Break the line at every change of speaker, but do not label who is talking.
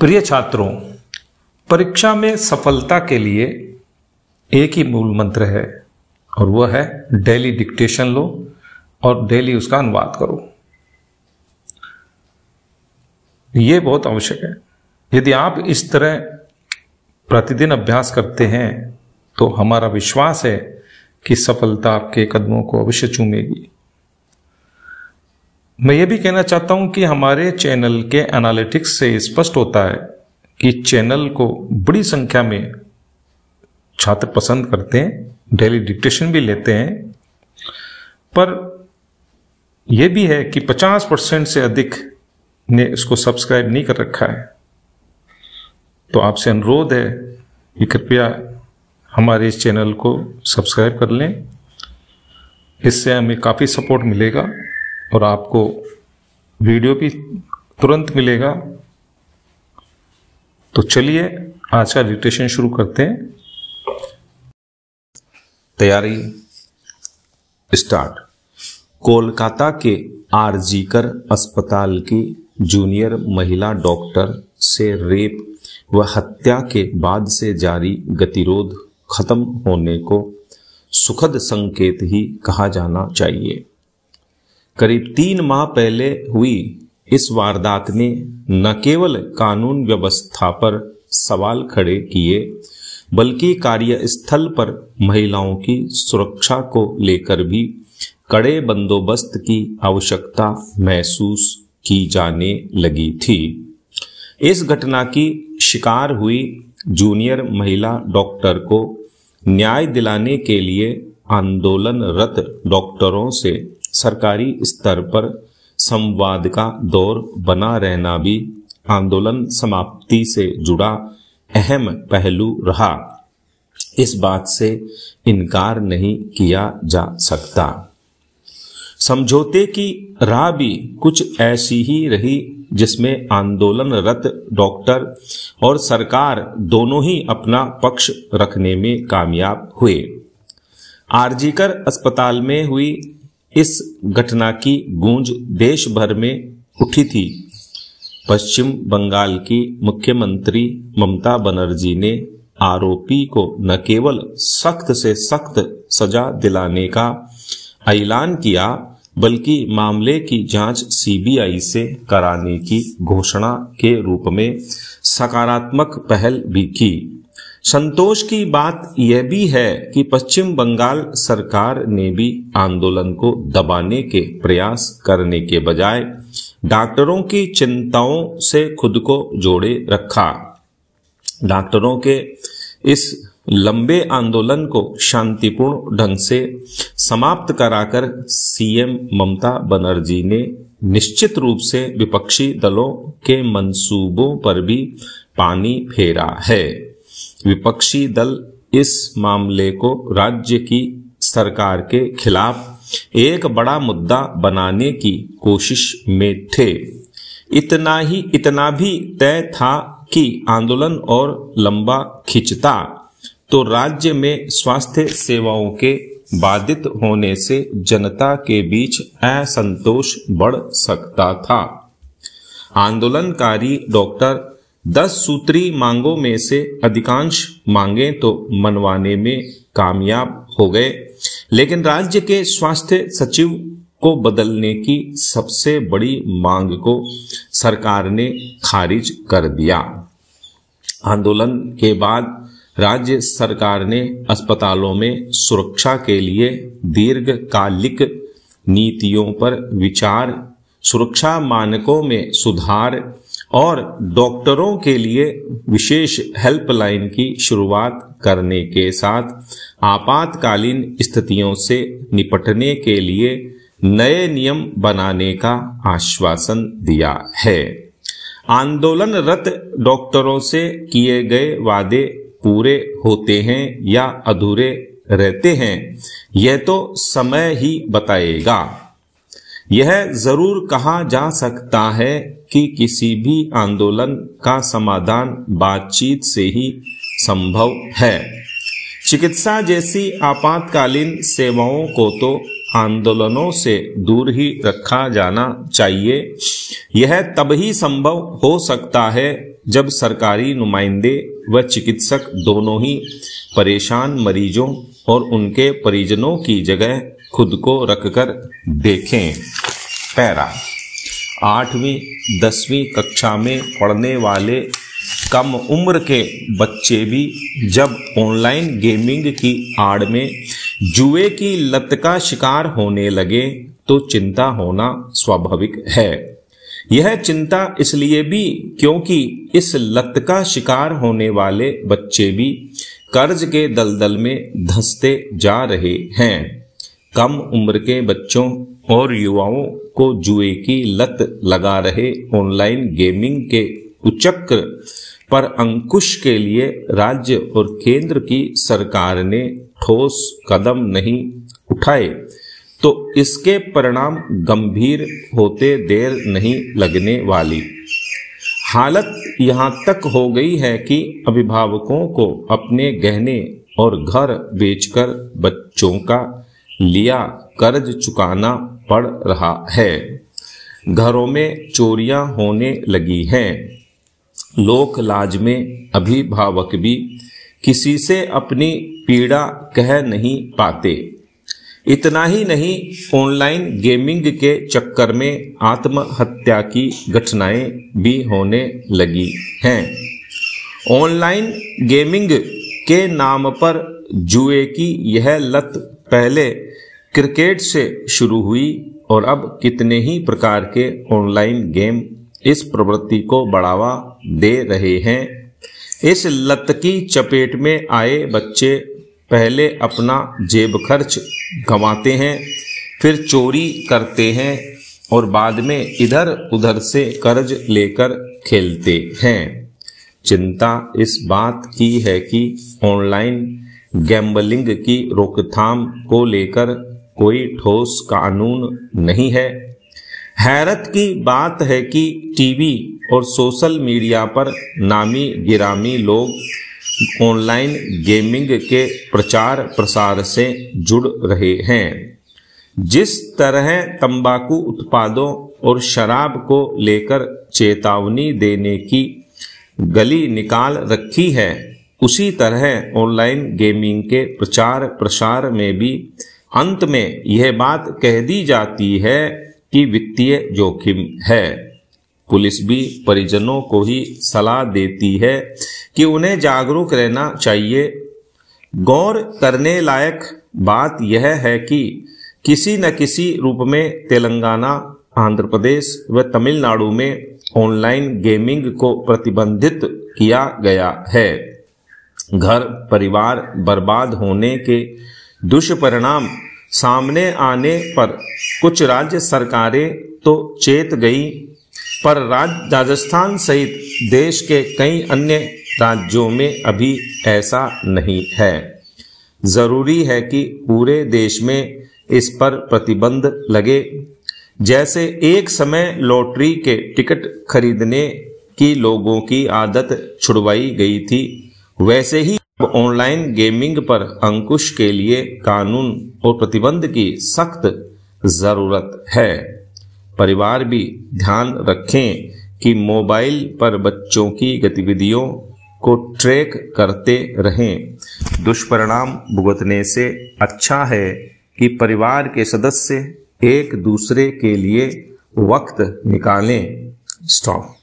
प्रिय छात्रों, परीक्षा में सफलता के लिए एक ही मूल मंत्र है और वह है डेली डिक्टेशन लो और डेली उसका अनुवाद करो। यह बहुत आवश्यक है। यदि आप इस तरह प्रतिदिन अभ्यास करते हैं तो हमारा विश्वास है कि सफलता आपके कदमों को अवश्य चूमेगी। मैं ये भी कहना चाहता हूं कि हमारे चैनल के एनालिटिक्स से स्पष्ट होता है कि चैनल को बड़ी संख्या में छात्र पसंद करते हैं, डेली डिक्टेशन भी लेते हैं, पर यह भी है कि 50% से अधिक ने इसको सब्सक्राइब नहीं कर रखा है। तो आपसे अनुरोध है कि कृपया हमारे इस चैनल को सब्सक्राइब कर लें। इससे हमें काफ़ी सपोर्ट मिलेगा और आपको वीडियो भी तुरंत मिलेगा। तो चलिए आज का डिक्टेशन शुरू करते हैं। तैयारी स्टार्ट। कोलकाता के आरजीकर अस्पताल की जूनियर महिला डॉक्टर से रेप व हत्या के बाद से जारी गतिरोध खत्म होने को सुखद संकेत ही कहा जाना चाहिए। करीब 3 माह पहले हुई इस वारदात ने न केवल कानून व्यवस्था पर सवाल खड़े किए बल्कि कार्यस्थल पर महिलाओं की सुरक्षा को लेकर भी कड़े बंदोबस्त की आवश्यकता महसूस की जाने लगी थी। इस घटना की शिकार हुई जूनियर महिला डॉक्टर को न्याय दिलाने के लिए आंदोलनरत डॉक्टरों से सरकारी स्तर पर संवाद का दौर बना रहना भी आंदोलन समाप्ति से जुड़ा अहम पहलू रहा। इस बात से इनकार नहीं किया जा सकता। समझौते की राह भी कुछ ऐसी ही रही जिसमें आंदोलनरत डॉक्टर और सरकार दोनों ही अपना पक्ष रखने में कामयाब हुए। आरजीकर अस्पताल में हुई इस घटना की गूंज देश भर में उठी थी। पश्चिम बंगाल की मुख्यमंत्री ममता बनर्जी ने आरोपी को न केवल सख्त से सख्त सजा दिलाने का ऐलान किया बल्कि मामले की जांच सीबीआई से कराने की घोषणा के रूप में सकारात्मक पहल भी की। संतोष की बात यह भी है कि पश्चिम बंगाल सरकार ने भी आंदोलन को दबाने के प्रयास करने के बजाय डॉक्टरों की चिंताओं से खुद को जोड़े रखा। डॉक्टरों के इस लंबे आंदोलन को शांतिपूर्ण ढंग से समाप्त कराकर सीएम ममता बनर्जी ने निश्चित रूप से विपक्षी दलों के मंसूबों पर भी पानी फेरा है। विपक्षी दल इस मामले को राज्य की सरकार के खिलाफ एक बड़ा मुद्दा बनाने की कोशिश में थे। इतना भी तय था कि आंदोलन और लंबा खिंचता तो राज्य में स्वास्थ्य सेवाओं के बाधित होने से जनता के बीच असंतोष बढ़ सकता था। आंदोलनकारी डॉक्टर 10 सूत्री मांगों में से अधिकांश मांगे तो मनवाने में कामयाब हो गए, लेकिन राज्य के स्वास्थ्य सचिव को बदलने की सबसे बड़ी मांग को सरकार ने खारिज कर दिया। आंदोलन के बाद राज्य सरकार ने अस्पतालों में सुरक्षा के लिए दीर्घकालिक नीतियों पर विचार, सुरक्षा मानकों में सुधार और डॉक्टरों के लिए विशेष हेल्पलाइन की शुरुआत करने के साथ आपातकालीन स्थितियों से निपटने के लिए नए नियम बनाने का आश्वासन दिया है। आंदोलनरत डॉक्टरों से किए गए वादे पूरे होते हैं या अधूरे रहते हैं, यह तो समय ही बताएगा। यह जरूर कहा जा सकता है कि किसी भी आंदोलन का समाधान बातचीत से ही संभव है। चिकित्सा जैसी आपातकालीन सेवाओं को तो आंदोलनों से दूर ही रखा जाना चाहिए। यह तब ही संभव हो सकता है जब सरकारी नुमाइंदे व चिकित्सक दोनों ही परेशान मरीजों और उनके परिजनों की जगह खुद को रखकर देखें। पैरा 8वीं 10वीं कक्षा में पढ़ने वाले कम उम्र के बच्चे भी जब ऑनलाइन गेमिंग की आड़ में जुए की लत का शिकार होने लगे तो चिंता होना स्वाभाविक है। यह चिंता इसलिए भी क्योंकि इस लत का शिकार होने वाले बच्चे भी कर्ज के दलदल में धंसते जा रहे हैं। कम उम्र के बच्चों और युवाओं को जुए की लत लगा रहे ऑनलाइन गेमिंग के कुचक्र पर अंकुश के लिए राज्य और केंद्र की सरकार ने ठोस कदम नहीं उठाए तो इसके परिणाम गंभीर होते देर नहीं लगने वाली। हालत यहाँ तक हो गई है कि अभिभावकों को अपने गहने और घर बेचकर बच्चों का लिया कर्ज चुकाना पड़ रहा है। घरों में चोरियां होने लगी हैं। लोक लाज में अभिभावक भी किसी से अपनी पीड़ा कह नहीं पाते। इतना ही नहीं, ऑनलाइन गेमिंग के चक्कर में आत्महत्या की घटनाएं भी होने लगी हैं। ऑनलाइन गेमिंग के नाम पर जुए की यह लत पहले क्रिकेट से शुरू हुई और अब कितने ही प्रकार के ऑनलाइन गेम इस प्रवृत्ति को बढ़ावा दे रहे हैं। इस लत की चपेट में आए बच्चे पहले अपना जेब खर्च गंवाते हैं, फिर चोरी करते हैं और बाद में इधर उधर से कर्ज लेकर खेलते हैं। चिंता इस बात की है कि ऑनलाइन गैम्बलिंग की रोकथाम को लेकर कोई ठोस कानून नहीं है। हैरत की बात है कि टीवी और सोशल मीडिया पर नामी गिरामी लोग ऑनलाइन गेमिंग के प्रचार प्रसार से जुड़ रहे हैं। जिस तरह तंबाकू उत्पादों और शराब को लेकर चेतावनी देने की गली निकाल रखी है, उसी तरह ऑनलाइन गेमिंग के प्रचार प्रसार में भी अंत में यह बात कह दी जाती है कि वित्तीय जोखिम है। पुलिस भी परिजनों को ही सलाह देती है कि उन्हें जागरूक रहना चाहिए। गौर करने लायक बात यह है कि किसी न किसी रूप में तेलंगाना, आंध्र प्रदेश व तमिलनाडु में ऑनलाइन गेमिंग को प्रतिबंधित किया गया है। घर परिवार बर्बाद होने के दुष्परिणाम सामने आने पर कुछ राज्य सरकारें तो चेत गई, पर राजस्थान सहित देश के कई अन्य राज्यों में अभी ऐसा नहीं है। जरूरी है कि पूरे देश में इस पर प्रतिबंध लगे। जैसे एक समय लॉटरी के टिकट खरीदने की लोगों की आदत छुड़वाई गई थी, वैसे ही अब ऑनलाइन गेमिंग पर अंकुश के लिए कानून और प्रतिबंध की सख्त जरूरत है। परिवार भी ध्यान रखें कि मोबाइल पर बच्चों की गतिविधियों को ट्रैक करते रहें। दुष्परिणाम भुगतने से अच्छा है कि परिवार के सदस्य एक दूसरे के लिए वक्त निकालें। स्टॉप।